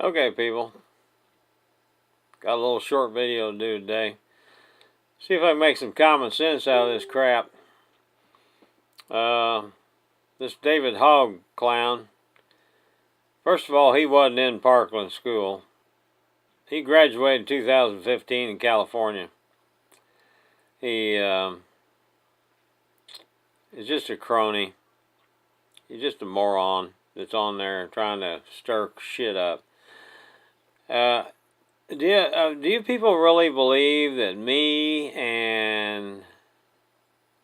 Okay, people. Got a little short video to do today. See if I can make some common sense out of this crap. This David Hogg clown. First of all, he wasn't in Parkland School. He graduated in 2015 in California. He is just a crony. He's just a moron that's on there trying to stir shit up. Do you people really believe that me and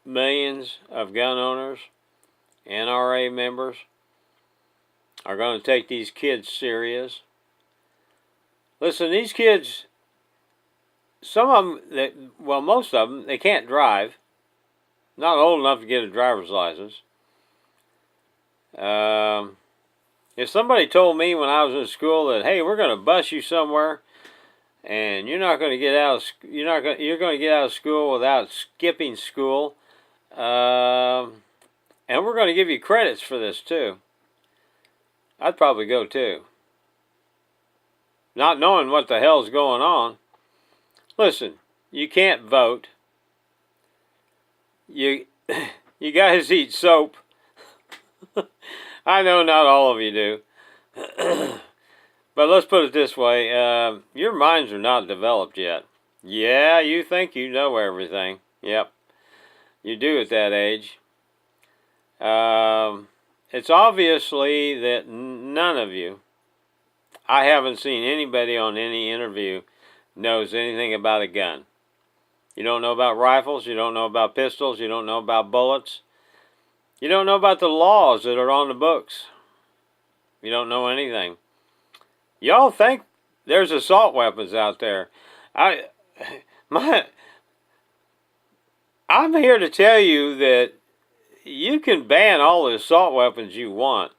millions of gun owners, NRA members, are going to take these kids serious? Listen, these kids, some of them, most of them, they can't drive. Not old enough to get a driver's license. If somebody told me when I was in school that, hey, we're going to bus you somewhere, and you're not going to get out of you're going to get out of school without skipping school, and we're going to give you credits for this too, I'd probably go too. Not knowing what the hell's going on. Listen, you can't vote. You guys eat soap. I know not all of you do. But let's put it this way. Your minds are not developed yet. Yeah, you think you know everything. Yep. You do at that age. It's obviously that none of you, I haven't seen anybody on any interview, knows anything about a gun. You don't know about rifles. You don't know about pistols. You don't know about bullets. You don't know about the laws that are on the books. You don't know anything. Y'all think there's assault weapons out there. I'm here to tell you that you can ban all the assault weapons you want.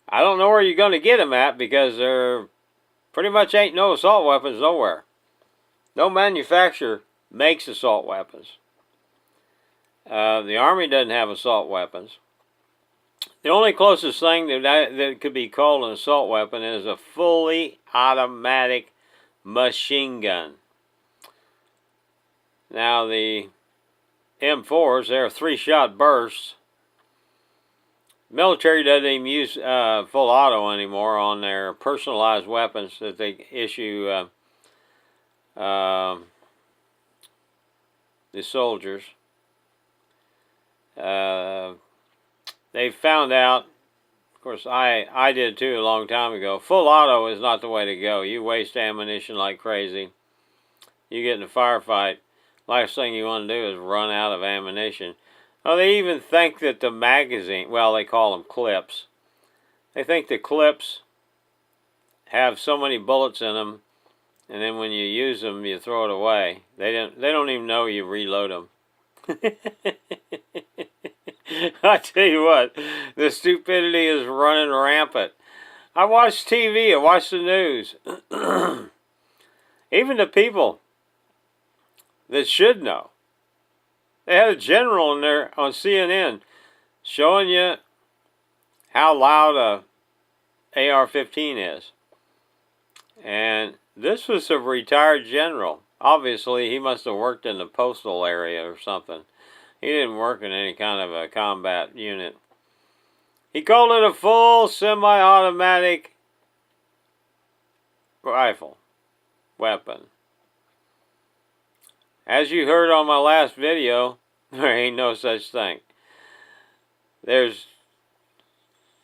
I don't know where you're going to get them at, because there pretty much ain't no assault weapons nowhere. No manufacturer makes assault weapons. The Army doesn't have assault weapons. The only closest thing that could be called an assault weapon is a fully automatic machine gun. Now the M4s, they're 3-shot bursts. Military doesn't even use full auto anymore on their personalized weapons that they issue the soldiers. They found out, of course I did too a long time ago, full auto is not the way to go. You waste ammunition like crazy. You get in a firefight, last thing you want to do is run out of ammunition. Oh, they even think that the magazine, well, they call them clips. They think the clips have so many bullets in them, and then when you use them, you throw it away. They don't even know you reload them. I tell you what, the stupidity is running rampant. I watch TV, I watch the news. Even the people that should know. They had a general in there on CNN showing you how loud a AR-15 is. And this was a retired general. Obviously, he must have worked in the postal area or something. He didn't work in any kind of a combat unit. He called it a full semi-automatic rifle weapon. As you heard on my last video, there ain't no such thing.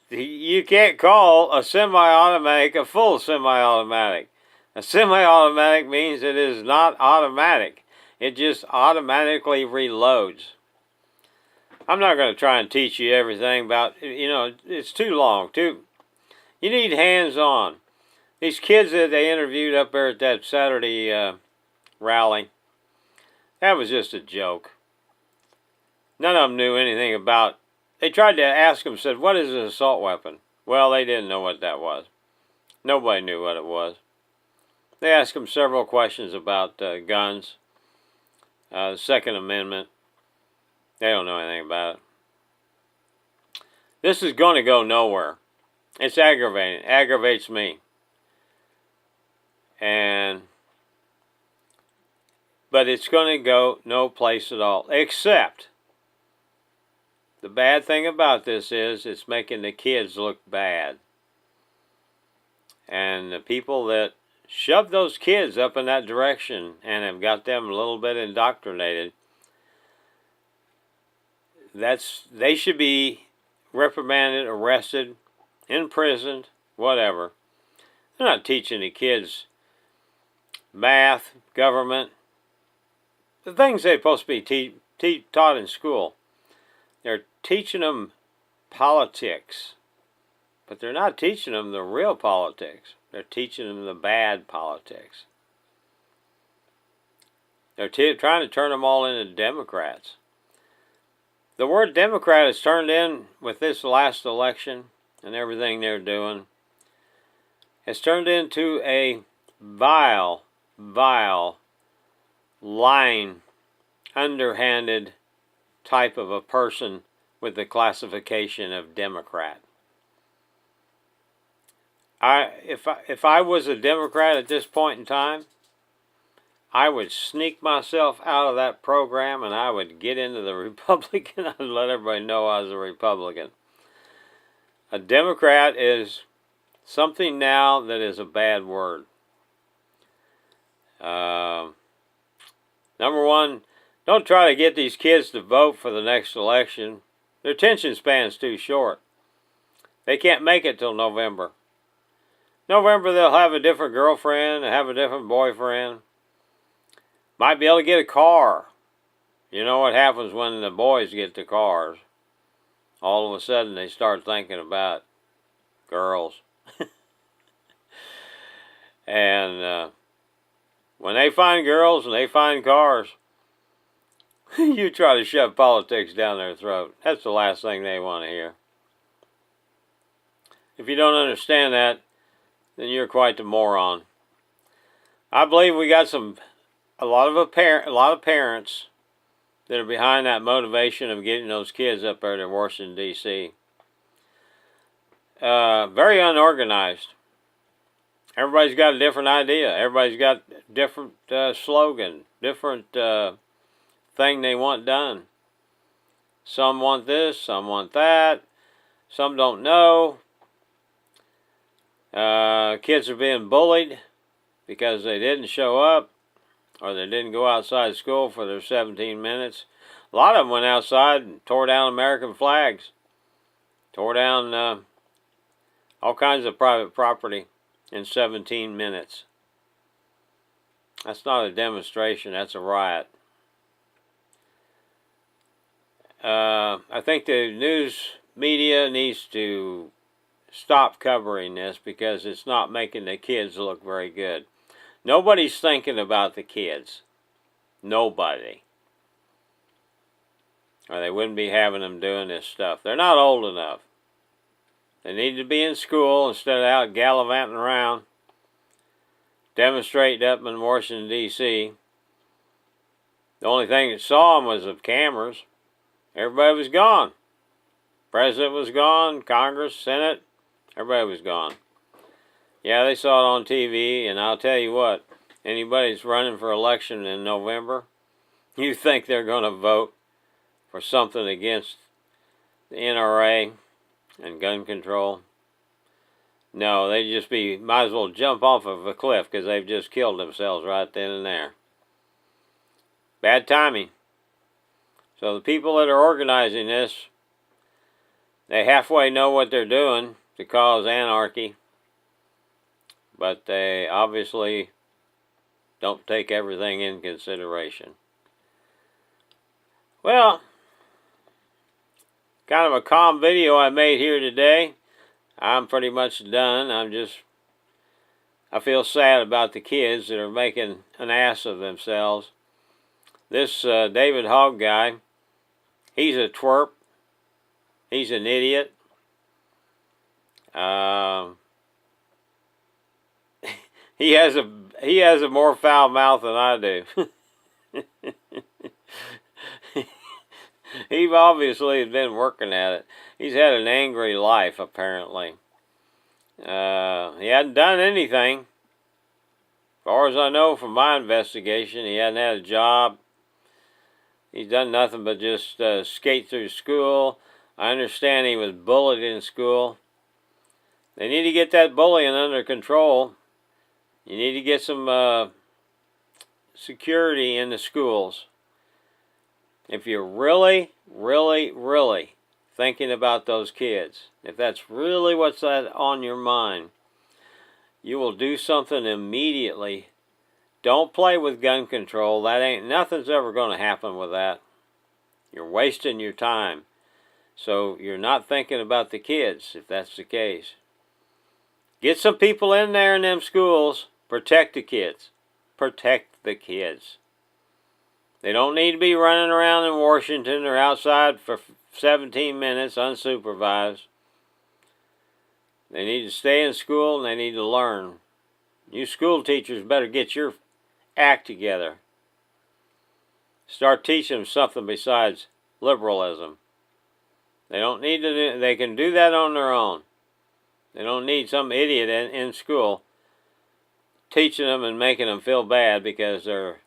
You can't call a semi-automatic a full semi-automatic. A semi-automatic means it is not automatic. It just automatically reloads. I'm not going to try and teach you everything about, it's too long. You need hands-on. These kids that they interviewed up there at that Saturday rally, that was just a joke. None of them knew anything about. They tried to ask them, said, what is an assault weapon? Well, they didn't know what that was. Nobody knew what it was. They asked them several questions about guns, the Second Amendment. They don't know anything about it. This is going to go nowhere. It's aggravating. It aggravates me. But it's going to go no place at all. Except, the bad thing about this is it's making the kids look bad. And the people that shove those kids up in that direction and have got them a little bit indoctrinated, they should be reprimanded, arrested, imprisoned, whatever. They're not teaching the kids math, government, the things they're supposed to be taught in school. They're teaching them politics, but they're not teaching them the real politics. They're teaching them the bad politics. They're trying to turn them all into Democrats. The word Democrat has turned in with this last election and everything they're doing. It's turned into a vile, lying, underhanded type of a person with the classification of Democrat. If I was a Democrat at this point in time, I would sneak myself out of that program and I would get into the Republican. I'd let everybody know I was a Republican. A Democrat is something now that is a bad word. Number one, don't try to get these kids to vote for the next election. Their attention span's too short. They can't make it till November. November they'll have a different girlfriend, have a different boyfriend. Might be able to get a car. You know what happens when the boys get the cars? All of a sudden they start thinking about girls. And when they find girls and they find cars, you try to shove politics down their throat. That's the last thing they want to hear. If you don't understand that, then you're quite the moron. I believe we got a lot of parents that are behind that motivation of getting those kids up there to Washington, D.C. Very unorganized. Everybody's got a different idea. Everybody's got different slogan, different thing they want done. Some want this, some want that, some don't know. Kids are being bullied because they didn't show up or they didn't go outside school for their 17 minutes. A lot of them went outside and tore down American flags, tore down all kinds of private property in 17 minutes. That's not a demonstration, that's a riot. I think the news media needs to stop covering this because it's not making the kids look very good. Nobody's thinking about the kids. Nobody. Or they wouldn't be having them doing this stuff. They're not old enough. They need to be in school instead of out gallivanting around, demonstrating up in Washington, D.C. The only thing that saw them was the cameras. Everybody was gone. President was gone, Congress, Senate, everybody was gone. Yeah, they saw it on TV, and I'll tell you what, anybody that's running for election in November, you think they're going to vote for something against the NRA and gun control? No, they just might as well jump off of a cliff because they've just killed themselves right then and there. Bad timing. So the people that are organizing this, they halfway know what they're doing to cause anarchy, but they obviously don't take everything in consideration. Well, kind of a calm video I made here today. I'm pretty much done. I feel sad about the kids that are making an ass of themselves. This David Hogg guy, he's a twerp. He's an idiot. He has a more foul mouth than I do. He obviously has been working at it. He's had an angry life, apparently. He hadn't done anything. far as I know from my investigation, he hadn't had a job. He's done nothing but just skate through school. I understand he was bullied in school. They need to get that bullying under control. You need to get some security in the schools. If you're really, really, really thinking about those kids, if that's really what's on your mind, you will do something immediately. Don't play with gun control. Nothing's ever going to happen with that. You're wasting your time. So you're not thinking about the kids, if that's the case. Get some people in there in them schools. Protect the kids. Protect the kids. They don't need to be running around in Washington or outside for 17 minutes unsupervised. They need to stay in school and they need to learn. You school teachers better get your act together. Start teaching them something besides liberalism. They don't need to they can do that on their own. They don't need some idiot in school teaching them and making them feel bad because they're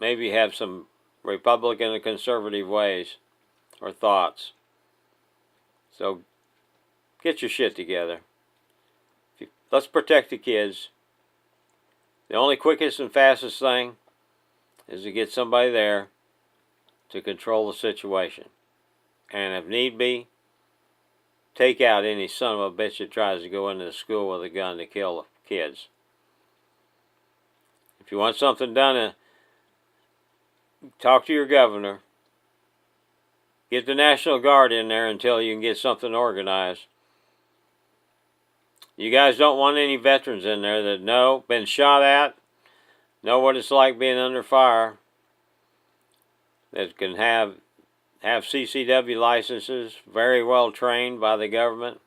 maybe have some Republican or conservative ways or thoughts. So get your shit together. Let's protect the kids. The only quickest and fastest thing is to get somebody there to control the situation. And if need be, take out any son of a bitch that tries to go into the school with a gun to kill the kids. If you want something done, talk to your governor. Get the National Guard in there until you can get something organized. You guys don't want any veterans in there that been shot at, know what it's like being under fire, that can have CCW licenses, very well trained by the government,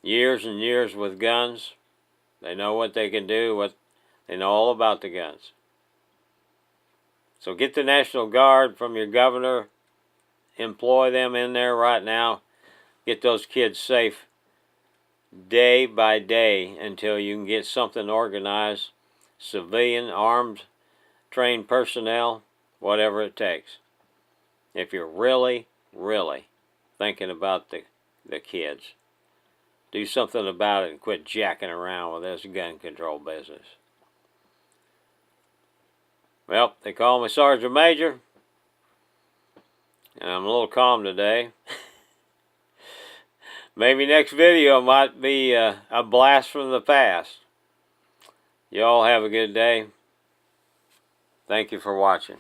years and years with guns. They know what they can do, they know all about the guns. So get the National Guard from your governor, employ them in there right now, get those kids safe day by day until you can get something organized, civilian, armed, trained personnel, whatever it takes. If you're really, really thinking about the kids, do something about it and quit jacking around with this gun control business. Well, they call me Sergeant Major, and I'm a little calm today. Maybe next video might be a blast from the past. You all have a good day. Thank you for watching.